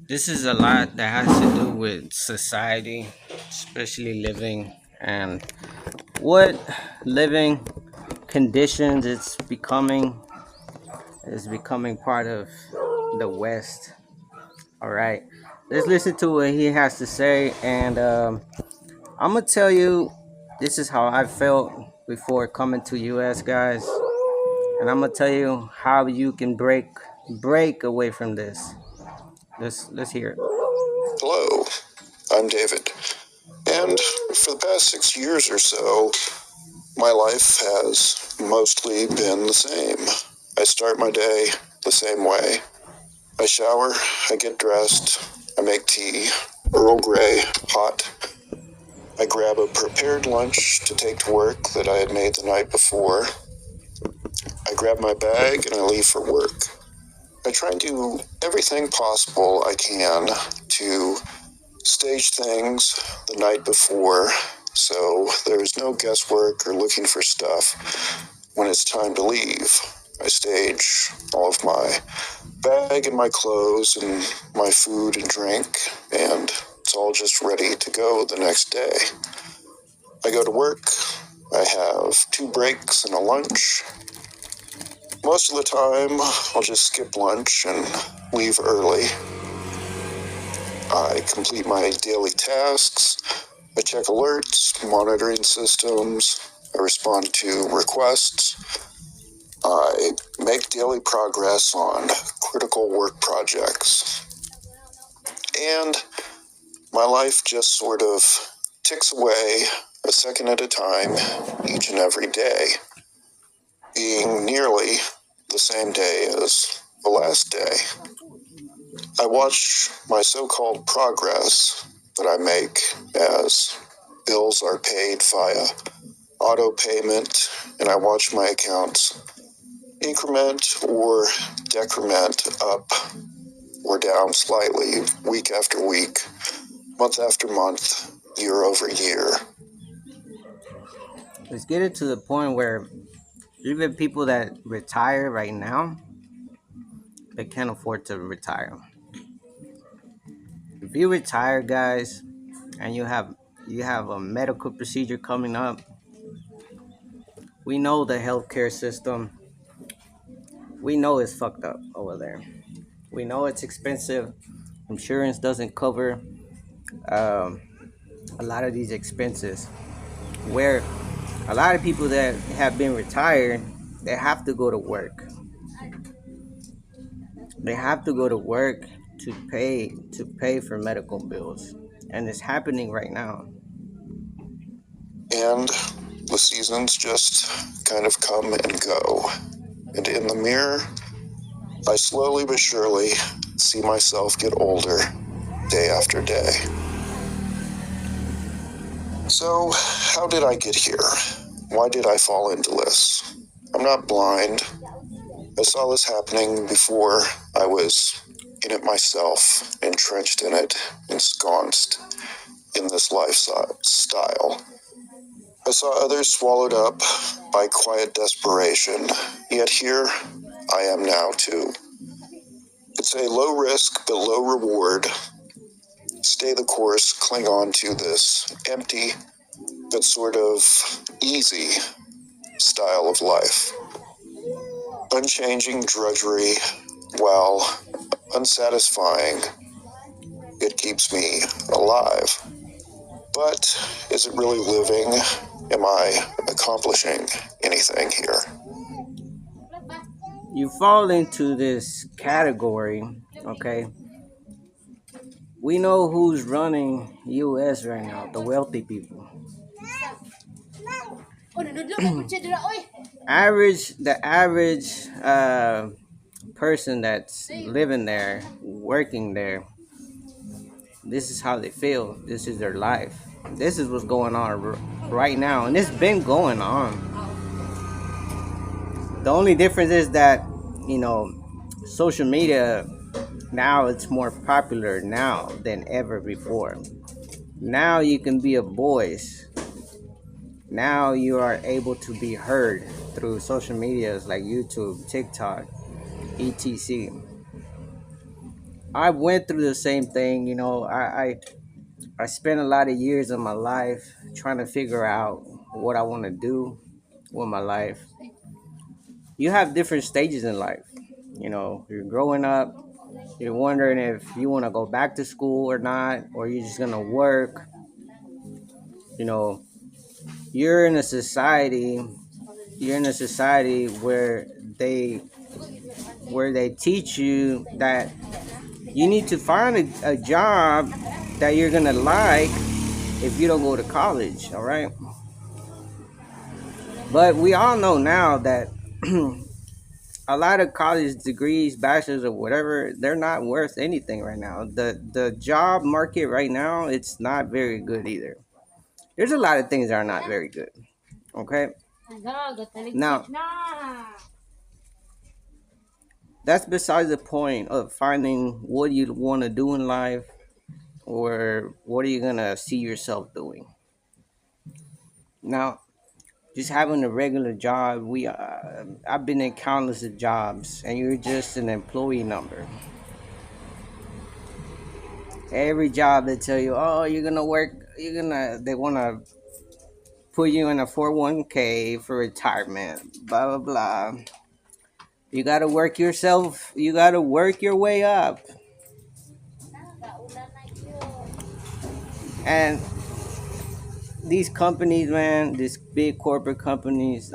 This is a lot that has to do with society, especially living and what living conditions it's becoming part of the West. All right, let's listen to what he has to say, and I'm gonna tell you this is how I felt before coming to US, guys, and I'm gonna tell you how you can break away from this. Let's hear it. Hello, I'm David, and for the past 6 years or so, my life has mostly been the same. I start my day the same way. I shower, I get dressed, I make tea, Earl Grey, hot. I grab a prepared lunch to take to work that I had made the night before. I grab my bag and I leave for work. I try and do everything possible I can to stage things the night before so there's no guesswork or looking for stuff when it's time to leave. I stage all of my bag and my clothes and my food and drink, and it's all just ready to go the next day. I go to work. I have 2 breaks and a lunch. Most of the time, I'll just skip lunch and leave early. I complete my daily tasks. I check alerts, monitoring systems. I respond to requests. I make daily progress on critical work projects. And my life just sort of ticks away a second at a time each and every day, being nearly the same day as the last day. I watch my so-called progress that I make as bills are paid via auto payment, and I watch my accounts increment or decrement up or down slightly week after week, month after month, year over year. Let's get it to the point where even people that retire right now, they can't afford to retire. If you retire, guys, and you have a medical procedure coming up, we know the healthcare system. We know it's fucked up over there. We know it's expensive. Insurance doesn't cover um, a lot of these expenses. Where a lot of people that have been retired, they have to go to work. They have to go to work to pay for medical bills, and it's happening right now. And the seasons just kind of come and go. And in the mirror, I slowly but surely see myself get older day after day. So, how did I get here? Why did I fall into this? I'm not blind. I saw this happening before I was in it myself, entrenched in it, ensconced in this lifestyle. I saw others swallowed up by quiet desperation, yet here I am now too. It's a low risk but low reward. Stay the course, cling on to this empty but sort of easy style of life. Unchanging drudgery, while unsatisfying, it keeps me alive. But is it really living? Am I accomplishing anything here? You fall into this category, okay? We know who's running US right now, the wealthy people. The average person that's living there, working there, this is how they feel. This is their life. This is what's going on right now, and it's been going on. The only difference is that, you know, social media now it's more popular now than ever before. Now you can be a voice. Now you are able to be heard through social medias like YouTube, TikTok, etc. I went through the same thing. I spent a lot of years of my life trying to figure out what I want to do with my life. You have different stages in life. You're growing up, you're wondering if you want to go back to school or not, or you're just going to work. You know, you're in a society, you're in a society they where they teach you that you need to find a job that you're going to like if you don't go to college, all right? But we all know now that a lot of college degrees, bachelors or whatever, they're not worth anything right now. The job market right now, it's not very good either. There's a lot of things that are not very good. Okay. Now that's besides the point of finding what you want to do in life or what are you gonna see yourself doing. Now, just having a regular job, I've been in countless of jobs, and you're just an employee number. Every job they tell you, oh, you're gonna work, they wanna put you in a 401k for retirement, blah blah blah. You gotta work yourself. You gotta work your way up, and these companies, man, these big corporate companies,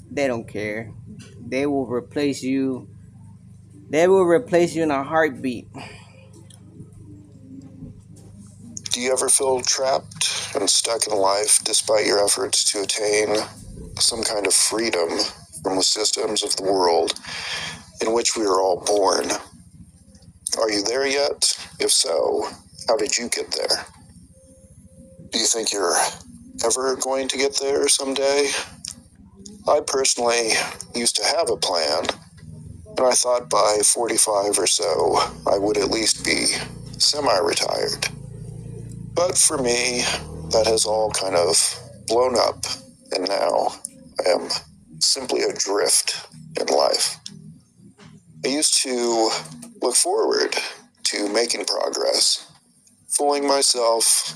they don't care. They will replace you. They will replace you in a heartbeat. Do you ever feel trapped and stuck in life despite your efforts to attain some kind of freedom from the systems of the world in which we are all born? Are you there yet? If so, how did you get there? Do you think you're ever going to get there someday? I personally used to have a plan, and I thought by 45 or so I would at least be semi-retired. But for me, that has all kind of blown up, and now I am simply adrift in life. I used to look forward to making progress, fooling myself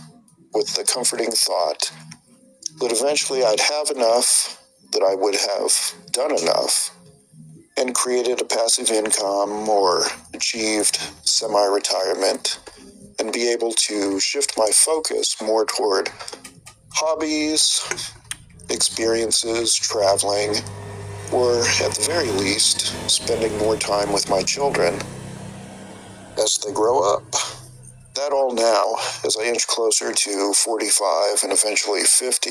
with the comforting thought that eventually I'd have enough, that I would have done enough, and created a passive income or achieved semi-retirement and be able to shift my focus more toward hobbies, experiences, traveling, or at the very least, spending more time with my children as they grow up. That all now, as I inch closer to 45 and eventually 50,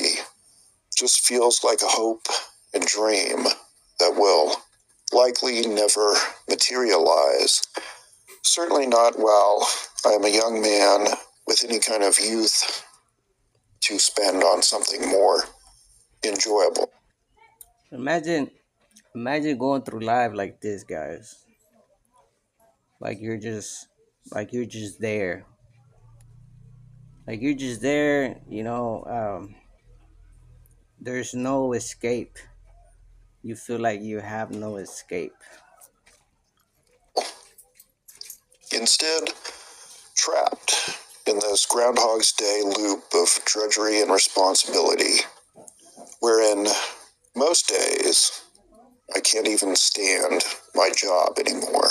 just feels like a hope and dream that will likely never materialize. Certainly not while I am a young man with any kind of youth to spend on something more enjoyable. Imagine, imagine going through life like this, guys. Like like you're just there. Like you're just there. There's no escape. You feel like you have no escape. Instead, trapped in this Groundhog's Day loop of drudgery and responsibility, wherein most days I can't even stand my job anymore.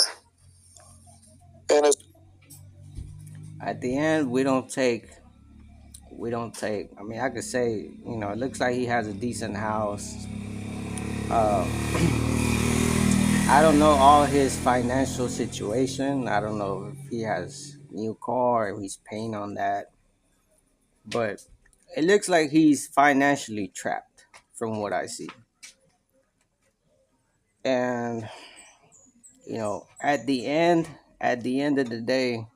And it's At the end, we don't take. I mean, I could say, it looks like he has a decent house. Uh, I don't know all his financial situation. I don't know if he has new car, if he's paying on that, but it looks like he's financially trapped from what I see. And at the end of the day,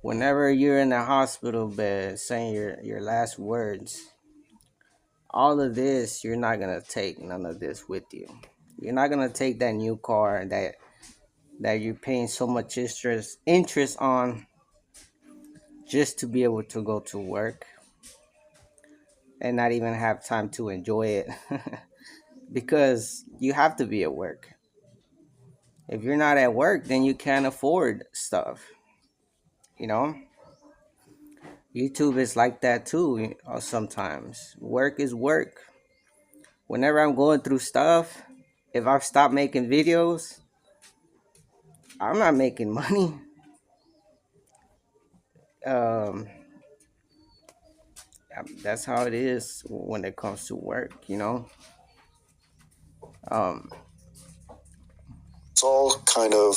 whenever you're in the hospital bed saying your last words, all of this, you're not gonna take none of this with you. You're not gonna take that new car that you're paying so much interest on just to be able to go to work and not even have time to enjoy it because you have to be at work. If you're not at work, then you can't afford stuff. You know, YouTube is like that too. Sometimes work is work. Whenever I'm going through stuff, if I stop making videos, I'm not making money. Um, that's how it is when it comes to work. Um, It's all kind of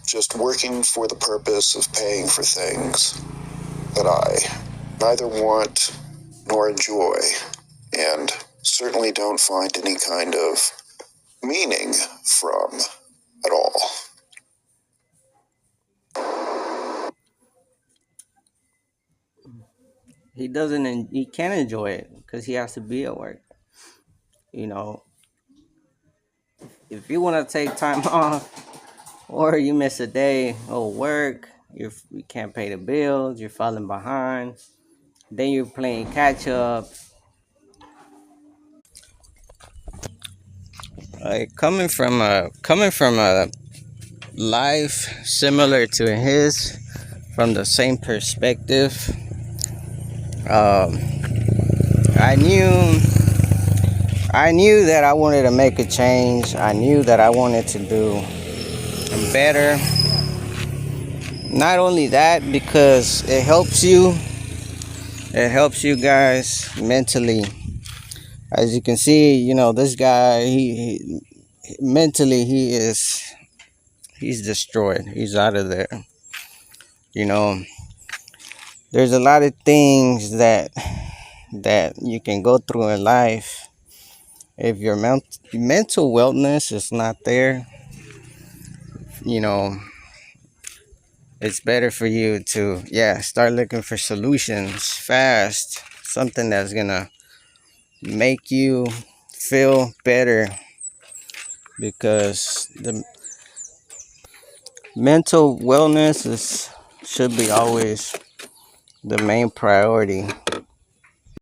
just working for the purpose of paying for things that I neither want nor enjoy, and certainly don't find any kind of meaning from at all. he doesn't. He can't enjoy it because he has to be at work. You know, if you want to take time off, or you miss a day of work, you can't pay the bills, you're falling behind, then you're playing catch up. Coming from a life similar to his, from the same perspective, um, I knew I knew that I wanted to make a change. I knew that I wanted to do better. Not only that, because it helps you guys mentally. As you can see, this guy, he mentally he's destroyed. He's out of there. You know, there's a lot of things that you can go through in life. If your mental wellness is not there, you know, it's better for you to, start looking for solutions fast. Something that's gonna make you feel better, because the mental wellness should be always the main priority.